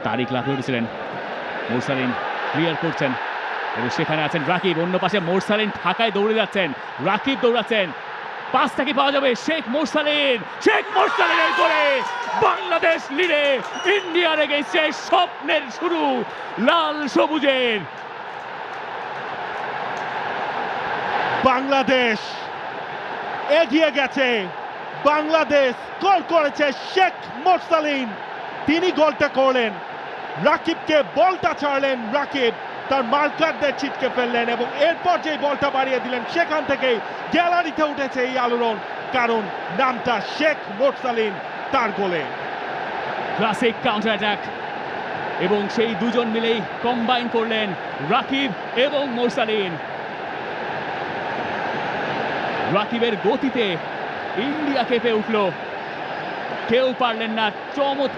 তারিক লাফিয়ে উঠেছিলেন, মোরসালিন ক্লিয়ার করছেন এবং সেখানে আছেন রাকিব। অন্য পাশে মোরসালিন ঢাকায় দৌড়ে যাচ্ছেন, রাকিব দৌড়াচ্ছেন, পাসটা কি পাওয়া যাবে? শেখ মোরসালিনের গোলে বাংলাদেশ লিডে, ইন্ডিয়ার এগেইনস্টে স্বপ্নের শুরু লাল সবুজের। বাংলাদেশ এগিয়ে গেছে, বাংলাদেশ গোল করেছে শেখ মোরসালিন, তিনি গোলটা করলেন। রাকিবকে বলটা ছাড়লেন, রাকিব তার মার্কারদের ছিটকে ফেললেন এবং এরপর যে বলটা বাড়িয়ে দিলেন সেখান থেকেই গ্যালারিতে উঠেছে এই আলোড়ন, কারণ নামটা শেখ মোরসালিন তার গোলে। ক্লাসিক কাউন্টার অ্যাটাক এবং সেই দুজন মিলেই কম্বাইন করলেন রাকিব এবং মোরসালিন। রাকিবের গতিতে ইন্ডিয়া কেঁপে উঠল, কেউ পারলেন না চমৎকার